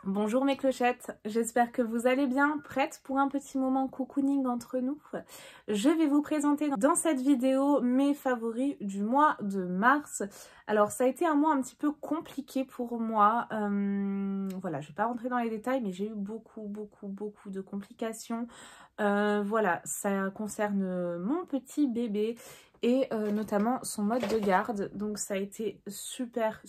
Bonjour mes clochettes, j'espère que vous allez bien, prêtes pour un petit moment cocooning entre nous. Je vais vous présenter dans cette vidéo mes favoris du mois de mars. Alors ça a été un mois un petit peu compliqué pour moi, voilà, je ne vais pas rentrer dans les détails mais j'ai eu beaucoup de complications. Voilà, ça concerne mon petit bébé et notamment son mode de garde, donc ça a été super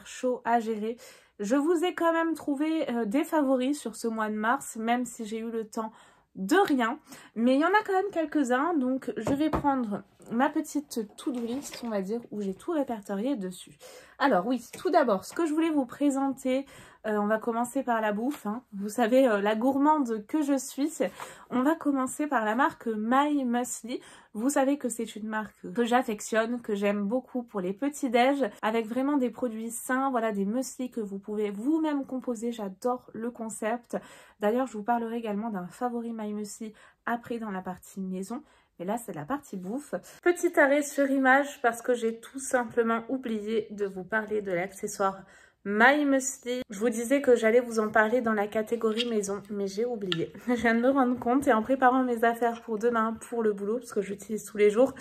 chaud à gérer. Je vous ai quand même trouvé des favoris sur ce mois de mars, même si j'ai eu le temps de rien. Mais il y en a quand même quelques-uns, donc je vais prendre ma petite to-do list, on va dire, où j'ai tout répertorié dessus. Alors oui, tout d'abord, ce que je voulais vous présenter, on va commencer par la bouffe, hein. Vous savez, la gourmande que je suis. On va commencer par la marque My Muesli. Vous savez que c'est une marque que j'affectionne, que j'aime beaucoup pour les petits déj, avec vraiment des produits sains, voilà, des muesli que vous pouvez vous-même composer. J'adore le concept. D'ailleurs, je vous parlerai également d'un favori My Muesli après dans la partie maison. Et là, c'est la partie bouffe. Petit arrêt sur image parce que j'ai tout simplement oublié de vous parler de l'accessoire My Muesli. Je vous disais que j'allais vous en parler dans la catégorie maison, mais j'ai oublié. Je viens de me rendre compte et en préparant mes affaires pour demain, pour le boulot, parce que j'utilise tous les jours,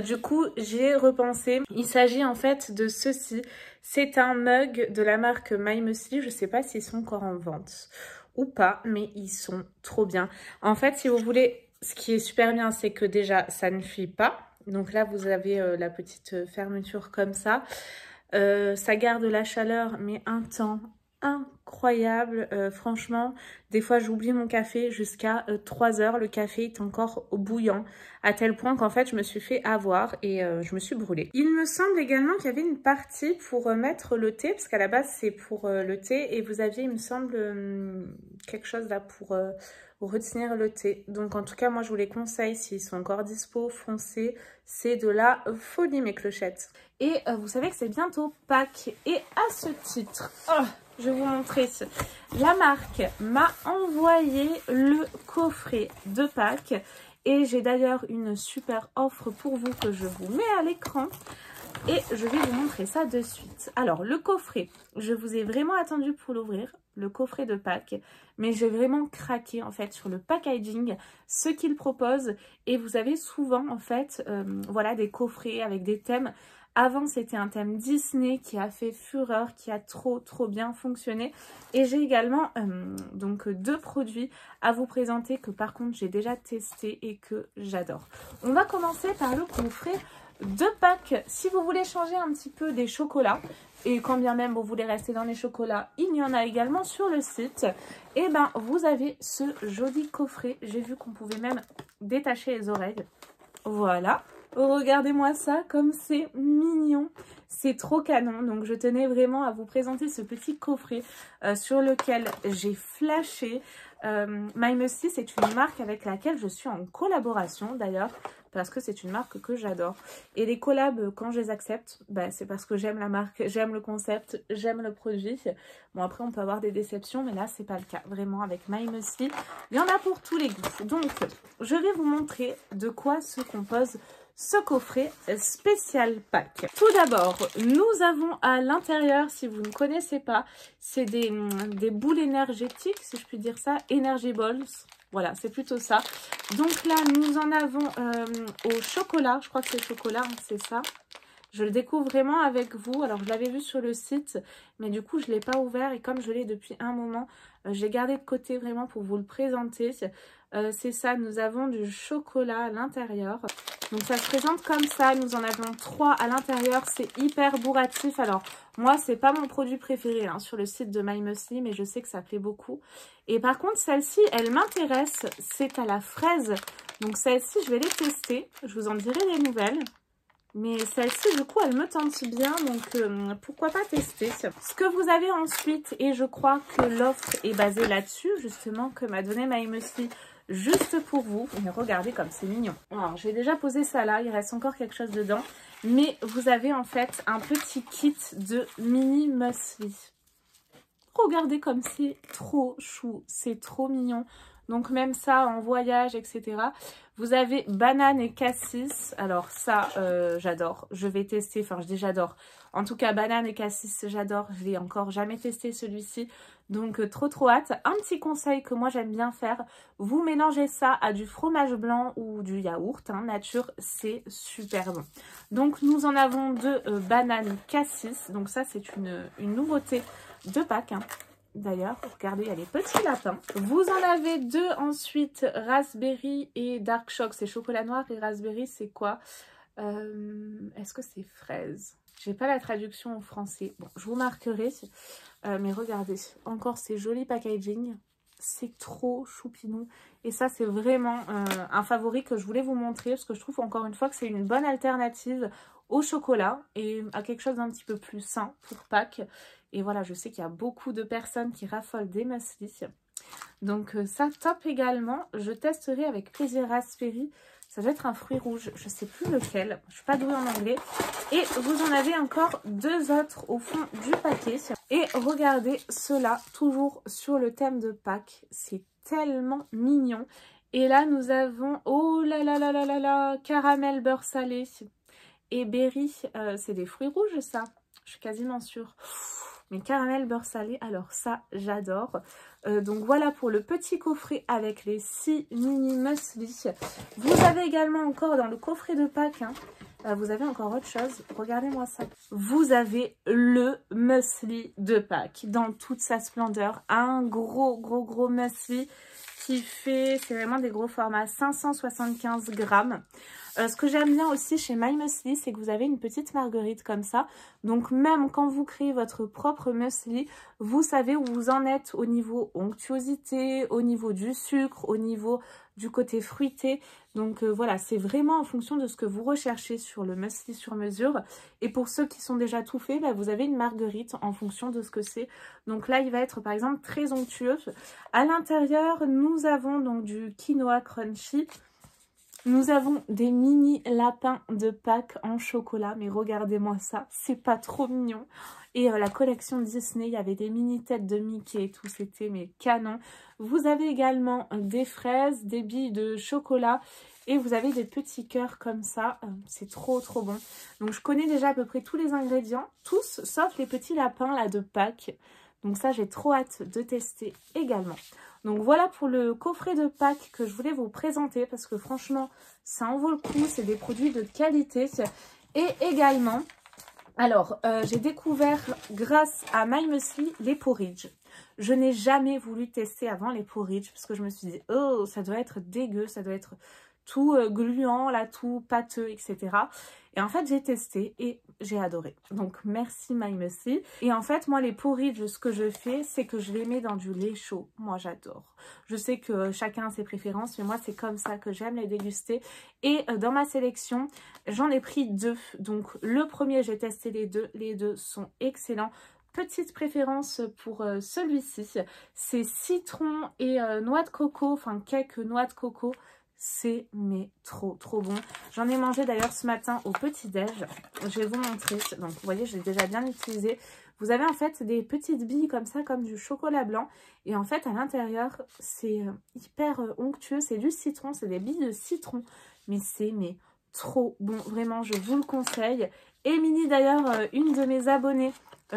du coup, j'ai repensé. Il s'agit en fait de ceci. C'est un mug de la marque My Muesli. Je ne sais pas s'ils sont encore en vente ou pas, mais ils sont trop bien. En fait, si vous voulez, ce qui est super bien, c'est que déjà, ça ne fuit pas. Donc là, vous avez la petite fermeture comme ça. Ça garde la chaleur, mais un temps incroyable. Franchement, des fois, j'oublie mon café jusqu'à 3 heures. Le café est encore bouillant, à tel point qu'en fait, je me suis fait avoir et je me suis brûlée. Il me semble également qu'il y avait une partie pour mettre le thé, parce qu'à la base, c'est pour le thé. Et vous aviez, il me semble, quelque chose là pour retenir le thé. Donc en tout cas, moi je vous les conseille, s'ils sont encore dispo, foncez, c'est de la folie mes clochettes. Et vous savez que c'est bientôt Pâques, et à ce titre, je vais vous montrer, la marque m'a envoyé le coffret de Pâques, et j'ai d'ailleurs une super offre pour vous que je vous mets à l'écran. Et je vais vous montrer ça de suite. Alors, le coffret, je vous ai vraiment attendu pour l'ouvrir, le coffret de Pâques, mais j'ai vraiment craqué en fait sur le packaging, ce qu'il propose. Et vous avez souvent en fait, voilà, des coffrets avec des thèmes. Avant, c'était un thème Disney qui a fait fureur, qui a trop bien fonctionné. Et j'ai également donc 2 produits à vous présenter que par contre, j'ai déjà testé et que j'adore. On va commencer par le coffret de Pâques. Si vous voulez changer un petit peu des chocolats, et quand bien même vous voulez rester dans les chocolats, il y en a également sur le site. Et ben vous avez ce joli coffret. J'ai vu qu'on pouvait même détacher les oreilles. Voilà. Regardez-moi ça, comme c'est mignon. C'est trop canon. Donc je tenais vraiment à vous présenter ce petit coffret sur lequel j'ai flashé. My Muesli, c'est une marque avec laquelle je suis en collaboration d'ailleurs, parce que c'est une marque que j'adore. Et les collabs, quand je les accepte, bah, c'est parce que j'aime la marque, j'aime le concept, j'aime le produit. Bon, après, on peut avoir des déceptions, mais là, c'est pas le cas. Vraiment, avec My Muesli, il y en a pour tous les goûts. Donc, je vais vous montrer de quoi se compose ce coffret spécial Pâques. Tout d'abord, nous avons à l'intérieur, si vous ne connaissez pas, c'est des boules énergétiques, si je puis dire ça, Energy Balls. Voilà, c'est plutôt ça. Donc là, nous en avons au chocolat. Je crois que c'est chocolat, hein, c'est ça. Je le découvre vraiment avec vous. Alors, je l'avais vu sur le site, mais du coup, je ne l'ai pas ouvert. Et comme je l'ai depuis un moment, je l'ai gardé de côté vraiment pour vous le présenter. C'est ça, nous avons du chocolat à l'intérieur. Donc, ça se présente comme ça. Nous en avons 3 à l'intérieur. C'est hyper bourratif. Alors, moi, c'est pas mon produit préféré hein, sur le site de My Muesli, mais je sais que ça plaît beaucoup. Et par contre, celle-ci, elle m'intéresse. C'est à la fraise. Donc, celle-ci, je vais les tester. Je vous en dirai des nouvelles. Mais celle-ci, du coup, elle me tente bien, donc pourquoi pas tester. Ce que vous avez ensuite, et je crois que l'offre est basée là-dessus, justement, que m'a donné My Muesli juste pour vous. Mais regardez comme c'est mignon. Alors, j'ai déjà posé ça là, il reste encore quelque chose dedans. Mais vous avez en fait un petit kit de mini muesli. Regardez comme c'est trop chou, c'est trop mignon. Donc même ça en voyage, etc. Vous avez banane et cassis. Alors ça, j'adore. Je vais tester, enfin je dis j'adore. En tout cas, banane et cassis, j'adore. Je l'ai encore jamais testé celui-ci. Donc, trop hâte. Un petit conseil que moi, j'aime bien faire. Vous mélangez ça à du fromage blanc ou du yaourt, hein, nature. C'est super bon. Donc, nous en avons deux bananes cassis. Donc, ça, c'est une nouveauté de Pâques, hein. D'ailleurs, regardez, il y a les petits lapins. Vous en avez deux ensuite, raspberry et dark choc. C'est chocolat noir et raspberry, c'est quoi? Est-ce que c'est fraise? J'ai pas la traduction en français. Bon, je vous marquerai. Mais regardez, encore ces jolis packaging. C'est trop choupinou. Et ça, c'est vraiment un favori que je voulais vous montrer. Parce que je trouve encore une fois que c'est une bonne alternative au chocolat. Et à quelque chose d'un petit peu plus sain pour Pâques. Et voilà, je sais qu'il y a beaucoup de personnes qui raffolent des muesli. Donc ça, top également. Je testerai avec plaisir raspberry. Ça doit être un fruit rouge, je ne sais plus lequel. Je ne suis pas douée en anglais. Et vous en avez encore deux autres au fond du paquet. Et regardez ceux-là, toujours sur le thème de Pâques. C'est tellement mignon. Et là, nous avons, oh là là là là là là, caramel beurre salé et berry. C'est des fruits rouges, ça. Je suis quasiment sûre. Mais caramel beurre salé, alors ça, j'adore. Donc voilà pour le petit coffret avec les 6 mini muesli. Vous avez également encore dans le coffret de Pâques, hein, vous avez encore autre chose. Regardez-moi ça. Vous avez le muesli de Pâques dans toute sa splendeur. Un gros muesli qui fait, c'est vraiment des gros formats, 575 grammes. Ce que j'aime bien aussi chez My Muesli, c'est que vous avez une petite marguerite comme ça. Donc même quand vous créez votre propre muesli, vous savez où vous en êtes au niveau onctuosité, au niveau du sucre, au niveau du côté fruité. Donc voilà, c'est vraiment en fonction de ce que vous recherchez sur le muesli sur mesure. Et pour ceux qui sont déjà tout faits, bah, vous avez une marguerite en fonction de ce que c'est. Donc là, il va être par exemple très onctueux. À l'intérieur, nous avons donc du quinoa crunchy. Nous avons des mini lapins de Pâques en chocolat, mais regardez-moi ça, c'est pas trop mignon. Et la collection Disney, il y avait des mini têtes de Mickey et tout, c'était mais canon. Vous avez également des fraises, des billes de chocolat et vous avez des petits cœurs comme ça, c'est trop bon. Donc je connais déjà à peu près tous les ingrédients, tous sauf les petits lapins là de Pâques. Donc ça, j'ai trop hâte de tester également. Donc voilà pour le coffret de Pâques que je voulais vous présenter parce que franchement, ça en vaut le coup. C'est des produits de qualité. Et également, alors, j'ai découvert grâce à My Muesli les porridge. Je n'ai jamais voulu tester avant les porridge parce que je me suis dit, oh, ça doit être dégueu, ça doit être tout gluant, là, tout pâteux, etc. Et en fait, j'ai testé et j'ai adoré. Donc, merci My Muesli. Et en fait, moi, les porridge, ce que je fais, c'est que je les mets dans du lait chaud. Moi, j'adore. Je sais que chacun a ses préférences, mais moi, c'est comme ça que j'aime les déguster. Et dans ma sélection, j'en ai pris deux. Donc, le premier, j'ai testé les deux. Les deux sont excellents. Petite préférence pour celui-ci, c'est citron et noix de coco, enfin cake noix de coco. C'est mais trop bon. J'en ai mangé d'ailleurs ce matin au petit-déj. Je vais vous montrer. Donc vous voyez, je l'ai déjà bien utilisé. Vous avez en fait des petites billes comme ça, comme du chocolat blanc. Et en fait, à l'intérieur, c'est hyper onctueux. C'est du citron, c'est des billes de citron. Mais c'est trop bon. Vraiment, je vous le conseille. Émilie d'ailleurs, une de mes abonnées,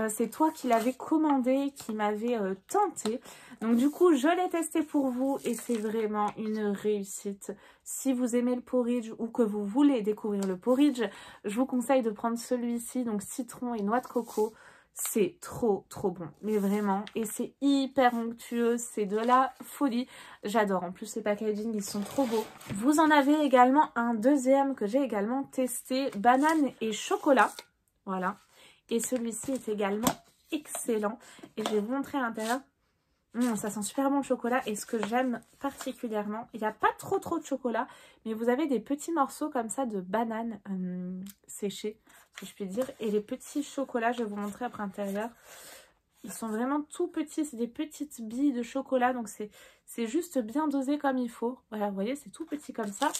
c'est toi qui l'avais commandé, qui m'avait tenté. Donc du coup, je l'ai testé pour vous et c'est vraiment une réussite. Si vous aimez le porridge ou que vous voulez découvrir le porridge, je vous conseille de prendre celui-ci, donc citron et noix de coco. C'est trop bon, mais vraiment. Et c'est hyper onctueux, c'est de la folie. J'adore, en plus les packaging, ils sont trop beaux. Vous en avez également un deuxième que j'ai également testé, banane et chocolat. Voilà. Et celui-ci est également excellent. Et je vais vous montrer à l'intérieur. Ça sent super bon le chocolat. Et ce que j'aime particulièrement, il n'y a pas trop de chocolat, mais vous avez des petits morceaux comme ça de banane séchée, si je puis dire. Et les petits chocolats, je vais vous montrer après l'intérieur. Ils sont vraiment tout petits, c'est des petites billes de chocolat. Donc c'est juste bien dosé comme il faut. Voilà, vous voyez, c'est tout petit comme ça.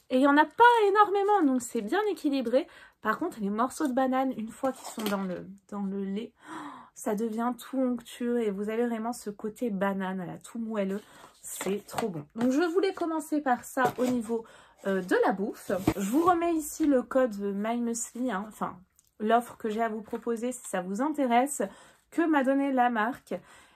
Et il n'y en a pas énormément, donc c'est bien équilibré. Par contre, les morceaux de banane, une fois qu'ils sont dans le lait, ça devient tout onctueux et vous avez vraiment ce côté banane, là, tout moelleux. C'est trop bon. Donc, je voulais commencer par ça au niveau de la bouffe. Je vous remets ici le code My Muesli, hein, enfin, l'offre que j'ai à vous proposer si ça vous intéresse, que m'a donné la marque.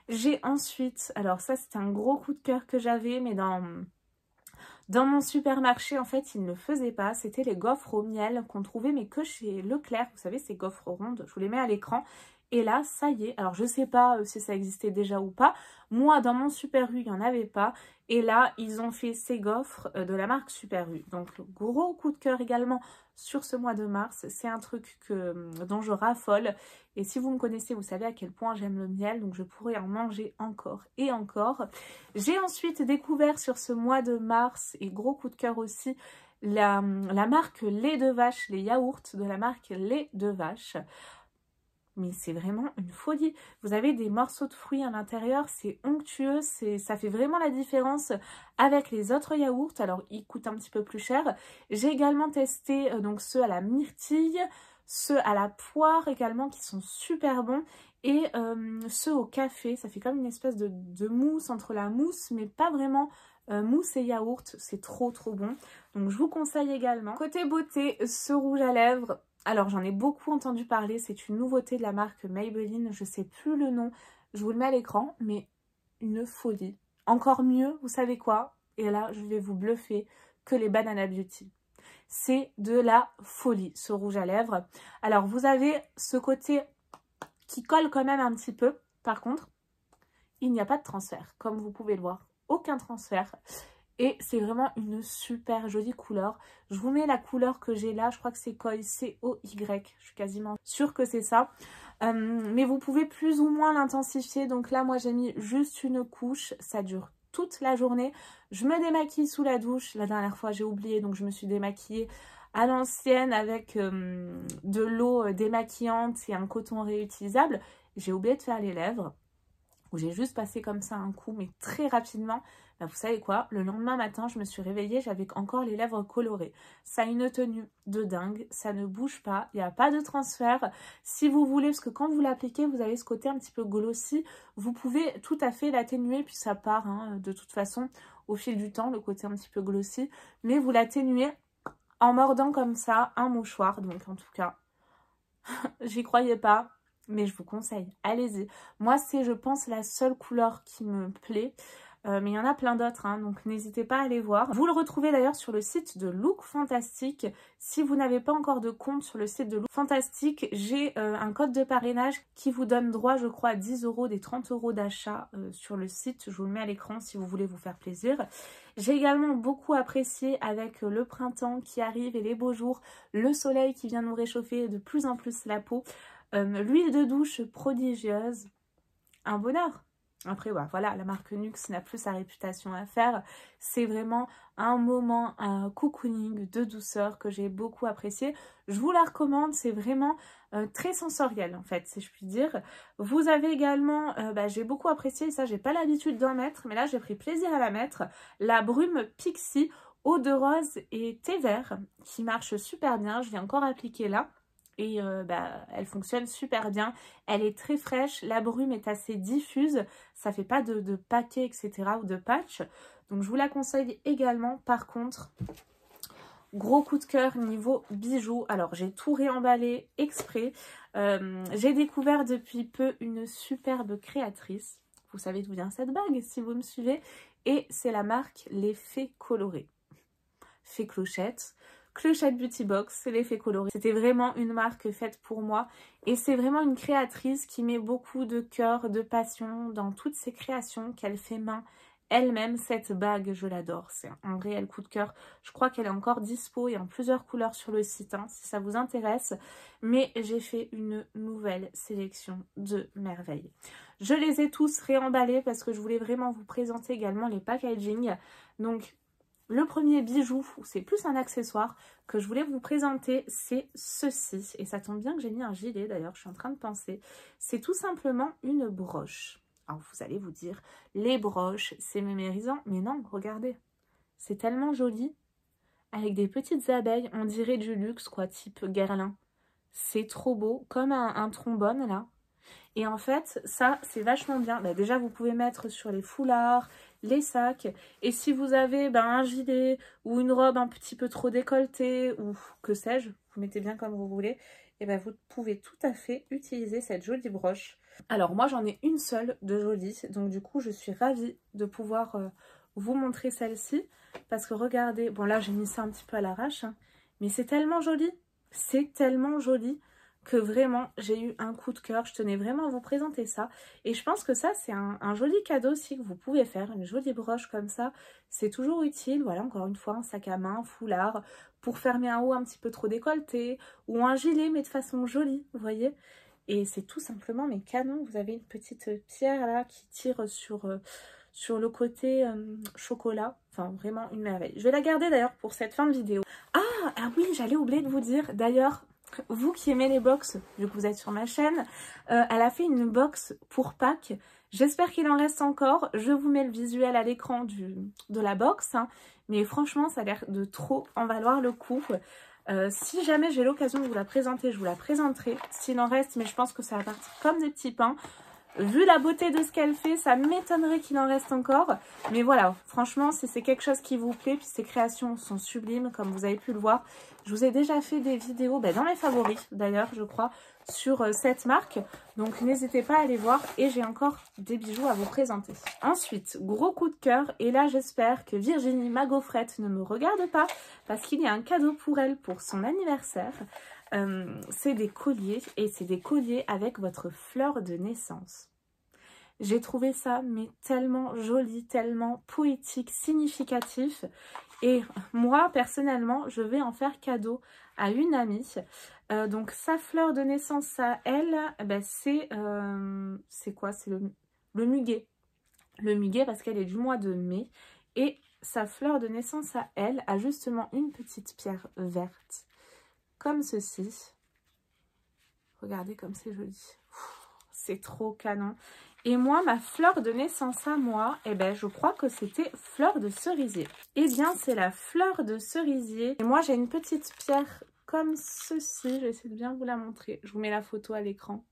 J'ai ensuite, alors ça c'était un gros coup de cœur que j'avais, mais dans mon supermarché, en fait, ils ne le faisaient pas. C'était les gaufres au miel qu'on trouvait, mais que chez Leclerc. Vous savez, ces gaufres rondes, je vous les mets à l'écran. Et là, ça y est. Alors, je ne sais pas si ça existait déjà ou pas. Moi, dans mon Super U, il n'y en avait pas. Et là, ils ont fait ces gaufres de la marque Super U. Donc, gros coup de cœur également sur ce mois de mars. C'est un truc dont je raffole. Et si vous me connaissez, vous savez à quel point j'aime le miel. Donc, je pourrais en manger encore et encore. J'ai ensuite découvert sur ce mois de mars, et gros coup de cœur aussi, la marque lait de vache, les yaourts de la marque lait de vache. Mais c'est vraiment une folie. Vous avez des morceaux de fruits à l'intérieur, c'est onctueux, ça fait vraiment la différence avec les autres yaourts. Alors, ils coûtent un petit peu plus cher. J'ai également testé donc ceux à la myrtille, ceux à la poire également qui sont super bons. Et ceux au café, ça fait comme une espèce de mousse entre la mousse, mais pas vraiment mousse et yaourt. C'est trop bon. Donc, je vous conseille également. Côté beauté, ce rouge à lèvres. Alors, j'en ai beaucoup entendu parler, c'est une nouveauté de la marque Maybelline, je ne sais plus le nom, je vous le mets à l'écran, mais une folie. Encore mieux, vous savez quoi? Et là, je vais vous bluffer, que les Banana Beauty. C'est de la folie, ce rouge à lèvres. Alors, vous avez ce côté qui colle quand même un petit peu. Par contre, il n'y a pas de transfert, comme vous pouvez le voir. Aucun transfert. Et c'est vraiment une super jolie couleur. Je vous mets la couleur que j'ai là. Je crois que c'est Koi, C-O-Y. Je suis quasiment sûre que c'est ça. Mais vous pouvez plus ou moins l'intensifier. Donc là, moi, j'ai mis juste une couche. Ça dure toute la journée. Je me démaquille sous la douche. La dernière fois, j'ai oublié. Donc, je me suis démaquillée à l'ancienne avec de l'eau démaquillante et un coton réutilisable. J'ai oublié de faire les lèvres. Où j'ai juste passé comme ça un coup, mais très rapidement. Bah, vous savez quoi, le lendemain matin, je me suis réveillée, j'avais encore les lèvres colorées. Ça a une tenue de dingue, ça ne bouge pas, il n'y a pas de transfert. Si vous voulez, parce que quand vous l'appliquez, vous avez ce côté un petit peu glossy, vous pouvez tout à fait l'atténuer, puis ça part de toute façon au fil du temps, le côté un petit peu glossy. Mais vous l'atténuez en mordant comme ça un mouchoir, donc en tout cas, j'y croyais pas. Mais je vous conseille, allez-y. Moi, c'est, je pense, la seule couleur qui me plaît. Mais il y en a plein d'autres, hein, donc n'hésitez pas à aller voir. Vous le retrouvez d'ailleurs sur le site de Look Fantastic. Si vous n'avez pas encore de compte sur le site de Look Fantastic, j'ai un code de parrainage qui vous donne droit, je crois, à 10 € des 30 € d'achat sur le site. Je vous le mets à l'écran si vous voulez vous faire plaisir. J'ai également beaucoup apprécié avec le printemps qui arrive et les beaux jours, le soleil qui vient nous réchauffer de plus en plus la peau. L'huile de douche prodigieuse, un bonheur. Après, voilà, la marque Nuxe n'a plus sa réputation à faire. C'est vraiment un moment, un cocooning de douceur que j'ai beaucoup apprécié. Je vous la recommande, c'est vraiment très sensoriel en fait, si je puis dire. Vous avez également, j'ai beaucoup apprécié, ça j'ai pas l'habitude d'en mettre, mais là j'ai pris plaisir à la mettre, la brume Pixi eau de rose et thé vert qui marche super bien. Je l'ai encore appliquée là. Et elle fonctionne super bien, elle est très fraîche, la brume est assez diffuse, ça fait pas de paquet etc. ou de patch, donc je vous la conseille également. Par contre, gros coup de cœur niveau bijoux, alors j'ai tout réemballé exprès, j'ai découvert depuis peu une superbe créatrice, vous savez d'où vient cette bague si vous me suivez, et c'est la marque Les Fées Colorées, Fée Clochette. Clochette Beauty Box, c'est l'effet coloré. C'était vraiment une marque faite pour moi et c'est vraiment une créatrice qui met beaucoup de cœur, de passion dans toutes ses créations qu'elle fait main elle-même. Cette bague, je l'adore, c'est un réel coup de cœur. Je crois qu'elle est encore dispo et en plusieurs couleurs sur le site si ça vous intéresse. Mais j'ai fait une nouvelle sélection de merveilles. Je les ai tous réemballés parce que je voulais vraiment vous présenter également les packaging. Donc, le premier bijou, c'est plus un accessoire que je voulais vous présenter, c'est ceci. Et ça tombe bien que j'ai mis un gilet d'ailleurs, je suis en train de penser. C'est tout simplement une broche. Alors vous allez vous dire, les broches, c'est mémérisant. Mais non, regardez, c'est tellement joli. Avec des petites abeilles, on dirait du luxe quoi, type Guerlain. C'est trop beau, comme un trombone là. Et en fait, ça, c'est vachement bien. Déjà, vous pouvez mettre sur les foulards, les sacs. Et si vous avez un gilet ou une robe un petit peu trop décolletée ou que sais-je, vous mettez bien comme vous voulez. et ben vous pouvez tout à fait utiliser cette jolie broche. Alors moi j'en ai une seule de jolie, donc du coup je suis ravie de pouvoir vous montrer celle-ci, parce que regardez, bon là j'ai mis ça un petit peu à l'arrache, hein, mais c'est tellement joli que vraiment j'ai eu un coup de cœur. Je tenais vraiment à vous présenter ça, et je pense que ça c'est un joli cadeau aussi que vous pouvez faire, une jolie broche comme ça, c'est toujours utile. Voilà, encore une fois, un sac à main, un foulard, pour fermer un haut un petit peu trop décolleté, ou un gilet mais de façon jolie, vous voyez. Et c'est tout simplement mais canon. Vous avez une petite pierre là qui tire sur le côté chocolat. Enfin, vraiment une merveille. Je vais la garder d'ailleurs pour cette fin de vidéo. Ah oui, j'allais oublier de vous dire. D'ailleurs, vous qui aimez les box, vu que vous êtes sur ma chaîne, elle a fait une box pour Pâques. J'espère qu'il en reste encore. Je vous mets le visuel à l'écran de la box, hein. Mais franchement, ça a l'air de trop en valoir le coup. Si jamais j'ai l'occasion de vous la présenter, je vous la présenterai. S'il en reste, mais je pense que ça va partir comme des petits pains. Vu la beauté de ce qu'elle fait, ça m'étonnerait qu'il en reste encore. Mais voilà, franchement, si c'est quelque chose qui vous plaît, puis ses créations sont sublimes, comme vous avez pu le voir. Je vous ai déjà fait des vidéos, dans mes favoris d'ailleurs, je crois, sur cette marque. Donc n'hésitez pas à aller voir, et j'ai encore des bijoux à vous présenter. Ensuite, gros coup de cœur, et là j'espère que Virginie, ma gaufrette, ne me regarde pas, parce qu'il y a un cadeau pour elle pour son anniversaire. C'est des colliers, et c'est des colliers avec votre fleur de naissance. J'ai trouvé ça mais tellement joli, tellement poétique, significatif, et moi personnellement je vais en faire cadeau à une amie. Donc sa fleur de naissance à elle, c'est quoi? C'est le muguet. Le muguet, parce qu'elle est du mois de mai, et sa fleur de naissance à elle a justement une petite pierre verte comme ceci. Regardez comme c'est joli. C'est trop canon. Et moi, ma fleur de naissance à moi, je crois que c'était fleur de cerisier. Eh bien, c'est la fleur de cerisier. Et moi, j'ai une petite pierre comme ceci. Je vais essayer de bien vous la montrer. Je vous mets la photo à l'écran.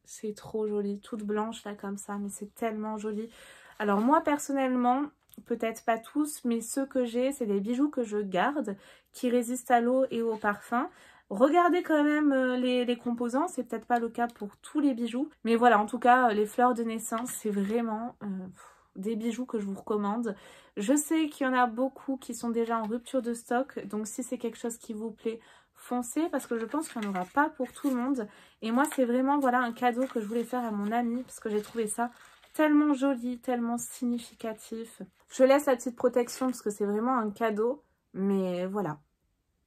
C'est trop joli. Toute blanche, là, comme ça. Mais c'est tellement joli. Alors, moi, personnellement, peut-être pas tous, mais ceux que j'ai, c'est des bijoux que je garde, qui résistent à l'eau et au parfum. Regardez quand même les composants, c'est peut-être pas le cas pour tous les bijoux. Mais voilà, en tout cas, les fleurs de naissance, c'est vraiment des bijoux que je vous recommande. Je sais qu'il y en a beaucoup qui sont déjà en rupture de stock, donc si c'est quelque chose qui vous plaît, foncez, parce que je pense qu'il n'y en aura pas pour tout le monde. Et moi, c'est vraiment voilà un cadeau que je voulais faire à mon amie, parce que j'ai trouvé ça tellement joli, tellement significatif. Je laisse la petite protection, parce que c'est vraiment un cadeau, mais voilà.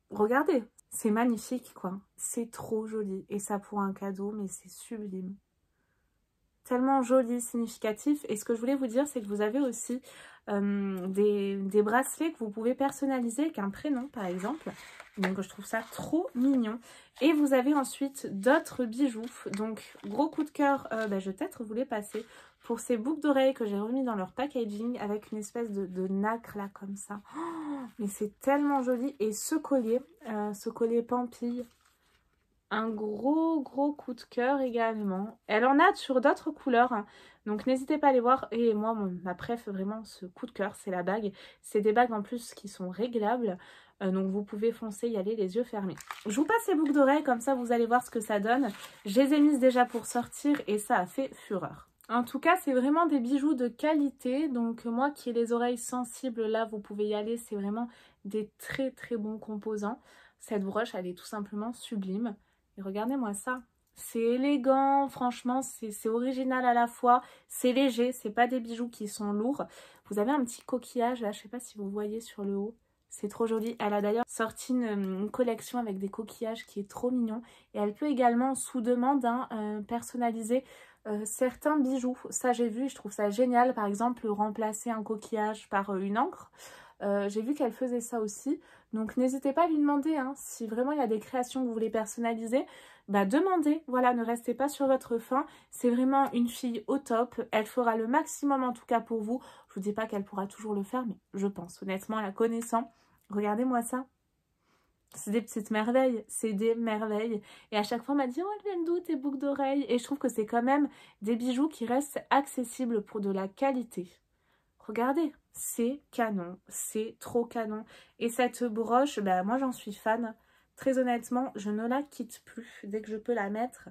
Regardez, c'est magnifique quoi, c'est trop joli, et ça pour un cadeau, mais c'est sublime. Tellement joli, significatif. Et ce que je voulais vous dire, c'est que vous avez aussi des bracelets que vous pouvez personnaliser avec un prénom par exemple. Donc je trouve ça trop mignon. Et vous avez ensuite d'autres bijoux. Donc gros coup de cœur, je vais peut-être vous les passer. Pour ces boucles d'oreilles que j'ai remis dans leur packaging avec une espèce de nacre là comme ça. Oh, mais c'est tellement joli. Et ce collier Pampille, un gros coup de cœur également. Elle en a sur d'autres couleurs, hein. Donc n'hésitez pas à les voir. Et moi, ma préf, vraiment, ce coup de cœur, c'est la bague. C'est des bagues en plus qui sont réglables. Donc vous pouvez foncer, y aller les yeux fermés. Je vous passe ces boucles d'oreilles, comme ça vous allez voir ce que ça donne. Je les ai mises déjà pour sortir et ça a fait fureur. En tout cas, c'est vraiment des bijoux de qualité. Donc moi qui ai les oreilles sensibles, là, vous pouvez y aller. C'est vraiment des très bons composants. Cette broche, elle est tout simplement sublime. Et regardez-moi ça. C'est élégant, franchement, c'est original à la fois. C'est léger, c'est pas des bijoux qui sont lourds. Vous avez un petit coquillage, là, je sais pas si vous voyez sur le haut. C'est trop joli. Elle a d'ailleurs sorti une collection avec des coquillages qui est trop mignon. Et elle peut également, sous demande, personnaliser certains bijoux. Ça, j'ai vu, je trouve ça génial. Par exemple, remplacer un coquillage par une encre. J'ai vu qu'elle faisait ça aussi. Donc n'hésitez pas à lui demander, hein, si vraiment il y a des créations que vous voulez personnaliser, demandez, voilà, ne restez pas sur votre faim. C'est vraiment une fille au top, elle fera le maximum en tout cas pour vous. Je vous dis pas qu'elle pourra toujours le faire, mais je pense honnêtement, la connaissant. Regardez-moi ça. C'est des petites merveilles, c'est des merveilles. Et à chaque fois, on m'a dit, oh, elles viennent d'où tes boucles d'oreilles? Et je trouve que c'est quand même des bijoux qui restent accessibles pour de la qualité. Regardez, c'est canon, c'est trop canon. Et cette broche, moi j'en suis fan, très honnêtement, je ne la quitte plus dès que je peux la mettre.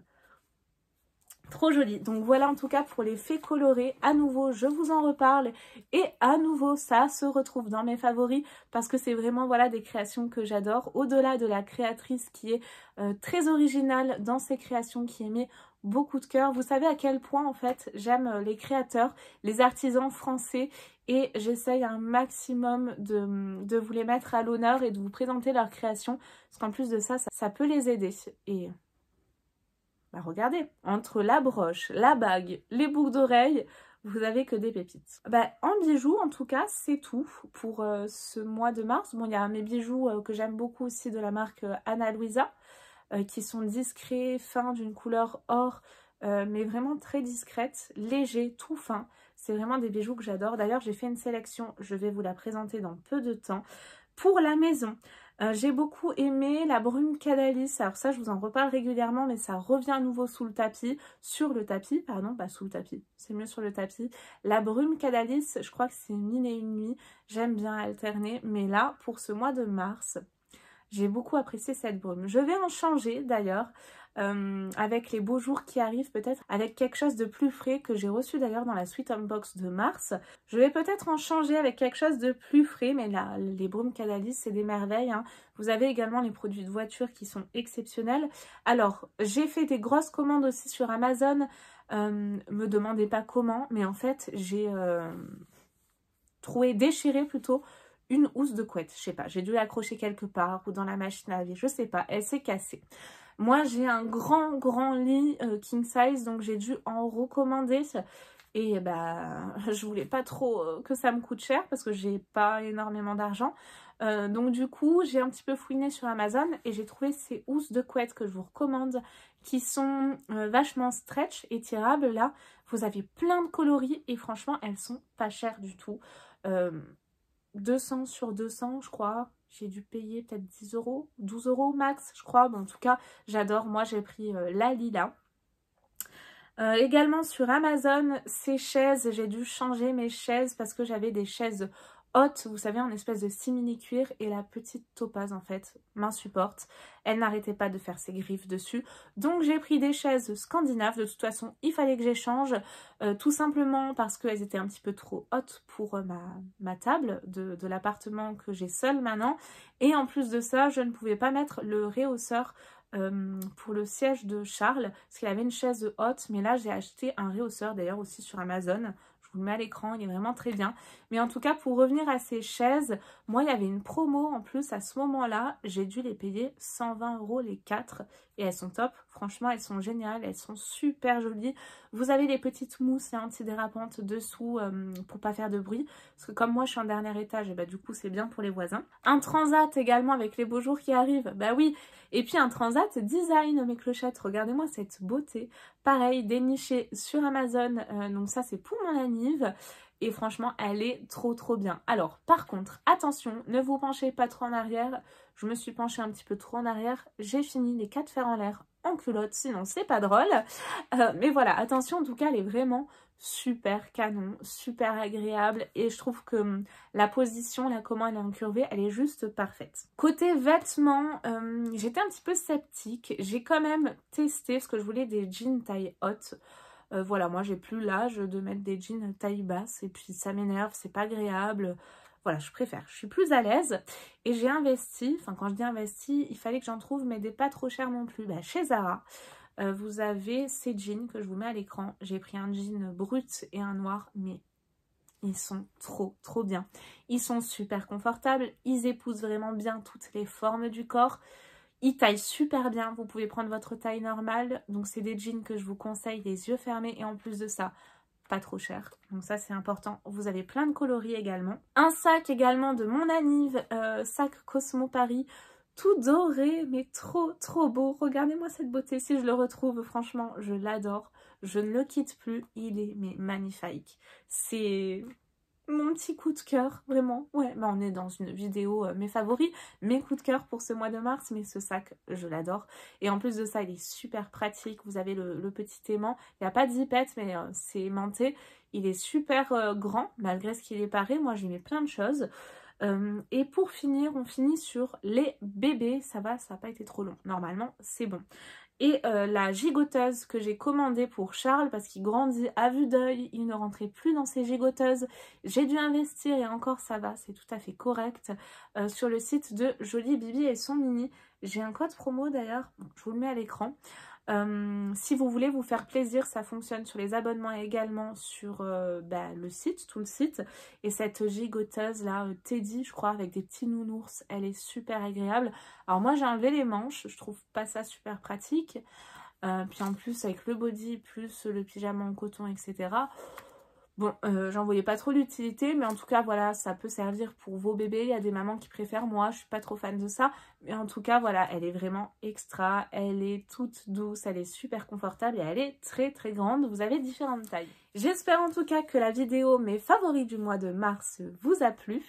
Trop jolie. Donc voilà en tout cas pour les fées colorées. À nouveau, je vous en reparle. Et à nouveau, ça se retrouve dans mes favoris parce que c'est vraiment voilà des créations que j'adore. Au-delà de la créatrice qui est très originale dans ses créations, qui émet beaucoup de cœur. Vous savez à quel point en fait j'aime les créateurs, les artisans français. Et j'essaye un maximum de vous les mettre à l'honneur et de vous présenter leurs créations. Parce qu'en plus de ça, ça peut les aider. Et... bah regardez, entre la broche, la bague, les boucles d'oreilles, vous avez que des pépites. Bah, en bijoux, en tout cas, c'est tout pour ce mois de mars. Bon, il y a mes bijoux que j'aime beaucoup aussi de la marque Ana Luisa, qui sont discrets, fins, d'une couleur or, mais vraiment très discrète, léger, tout fin. C'est vraiment des bijoux que j'adore. D'ailleurs, j'ai fait une sélection, je vais vous la présenter dans peu de temps. Pour la maison, j'ai beaucoup aimé la brume Cadalis. Alors ça, je vous en reparle régulièrement, mais ça revient à nouveau sous le tapis. Sur le tapis, pardon, pas sous le tapis. C'est mieux sur le tapis. La brume Cadalis, je crois que c'est 1001 nuits. J'aime bien alterner. Mais là, pour ce mois de mars, j'ai beaucoup apprécié cette brume. Je vais en changer d'ailleurs. Avec les beaux jours qui arrivent, peut-être avec quelque chose de plus frais que j'ai reçu d'ailleurs dans la Sweet Home Box de mars. Je vais peut-être en changer avec quelque chose de plus frais, mais là, les brumes Cadalis, c'est des merveilles, hein. Vous avez également les produits de voiture qui sont exceptionnels. Alors, j'ai fait des grosses commandes aussi sur Amazon. Me demandez pas comment, mais en fait, j'ai déchiré plutôt une housse de couette. Je sais pas, j'ai dû l'accrocher quelque part ou dans la machine à laver, je sais pas, elle s'est cassée. Moi, j'ai un grand lit king size, donc j'ai dû en recommander. Et bah, je voulais pas trop que ça me coûte cher parce que j'ai pas énormément d'argent. Donc du coup, j'ai un petit peu fouiné sur Amazon et j'ai trouvé ces housses de couette que je vous recommande qui sont vachement stretch et tirables. Là, vous avez plein de coloris et franchement, elles sont pas chères du tout. 200 sur 200, je crois. J'ai dû payer peut-être 10 €, 12 € max, je crois. Bon, en tout cas, j'adore. Moi, j'ai pris la Lila. Également sur Amazon, ces chaises, j'ai dû changer mes chaises parce que j'avais des chaises hautes, vous savez, en espèce de simili-cuir, et la petite topaz en fait m'insupporte. Elle n'arrêtait pas de faire ses griffes dessus. Donc j'ai pris des chaises scandinaves. De toute façon, il fallait que j'échange, tout simplement parce qu'elles étaient un petit peu trop hautes pour ma table de l'appartement que j'ai seul maintenant. Et en plus de ça, je ne pouvais pas mettre le réhausseur pour le siège de Charles, parce qu'il avait une chaise haute, mais là j'ai acheté un réhausseur d'ailleurs aussi sur Amazon. Je vous le mets à l'écran, il est vraiment très bien. Mais en tout cas, pour revenir à ces chaises, moi il y avait une promo en plus à ce moment-là, j'ai dû les payer 120 € les 4 et elles sont top. Franchement, elles sont géniales, elles sont super jolies. Vous avez des petites mousses et antidérapantes dessous pour pas faire de bruit. Parce que comme moi, je suis en dernier étage, et bah du coup, c'est bien pour les voisins. Un transat également avec les beaux jours qui arrivent. Bah oui. Et puis un transat design, mes clochettes. Regardez-moi cette beauté. Pareil, déniché sur Amazon. Donc ça, c'est pour mon anniv. Et franchement, elle est trop bien. Alors, par contre, attention, ne vous penchez pas trop en arrière. Je me suis penchée un petit peu trop en arrière. J'ai fini les 4 fers en l'air en culotte, sinon c'est pas drôle. Mais voilà, attention, en tout cas, elle est vraiment super canon, super agréable. Et je trouve que la position, là, comment elle est incurvée, elle est juste parfaite. Côté vêtements, j'étais un petit peu sceptique. J'ai quand même testé, parce que je voulais des jeans taille haute. Voilà, moi j'ai plus l'âge de mettre des jeans taille basse et puis ça m'énerve, c'est pas agréable. Voilà, je préfère, je suis plus à l'aise. Et j'ai investi, enfin quand je dis investi, il fallait que j'en trouve mais des pas trop chers non plus. Bah, chez Zara, vous avez ces jeans que je vous mets à l'écran. J'ai pris un jean brut et un noir, mais ils sont trop bien. Ils sont super confortables, ils épousent vraiment bien toutes les formes du corps. Ils taillent super bien, vous pouvez prendre votre taille normale. Donc c'est des jeans que je vous conseille les yeux fermés et en plus de ça, pas trop cher. Donc ça c'est important. Vous avez plein de coloris également. Un sac également de mon anniv, sac Cosmo Paris, tout doré mais trop beau. Regardez-moi cette beauté, si je le retrouve, franchement je l'adore. Je ne le quitte plus, il est mais magnifique. C'est mon petit coup de cœur, vraiment. Ouais, bah on est dans une vidéo mes favoris, mes coups de cœur pour ce mois de mars, mais ce sac, je l'adore. Et en plus de ça, il est super pratique. Vous avez le petit aimant. Il n'y a pas de zipette, mais c'est aimanté. Il est super grand, malgré ce qu'il est paré. Moi, j'y mets plein de choses. Et pour finir, on finit sur les bébés. Ça va, ça n'a pas été trop long. Normalement, c'est bon. Et la gigoteuse que j'ai commandée pour Charles parce qu'il grandit à vue d'œil, il ne rentrait plus dans ses gigoteuses. J'ai dû investir et encore ça va, c'est tout à fait correct. Sur le site de Jolie Bibi et son mini. J'ai un code promo d'ailleurs, je vous le mets à l'écran. Si vous voulez vous faire plaisir, ça fonctionne sur les abonnements et également sur le site, tout le site. Et cette gigoteuse là, Teddy je crois, avec des petits nounours, elle est super agréable. Alors moi j'ai enlevé les manches, je trouve pas ça super pratique. Puis en plus avec le body plus le pyjama en coton, etc. Bon, j'en voyais pas trop l'utilité, mais en tout cas, voilà, ça peut servir pour vos bébés. Il y a des mamans qui préfèrent, moi, je suis pas trop fan de ça. Mais en tout cas, voilà, elle est vraiment extra. Elle est toute douce, elle est super confortable et elle est très très grande. Vous avez différentes tailles. J'espère en tout cas que la vidéo mes favoris du mois de mars vous a plu.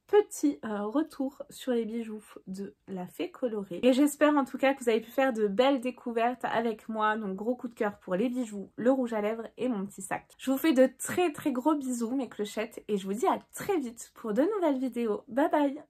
Petit retour sur les bijoux de la Fée Colorée. Et j'espère en tout cas que vous avez pu faire de belles découvertes avec moi. Donc gros coup de cœur pour les bijoux, le rouge à lèvres et mon petit sac. Je vous fais de très très gros bisous mes clochettes et je vous dis à très vite pour de nouvelles vidéos. Bye bye!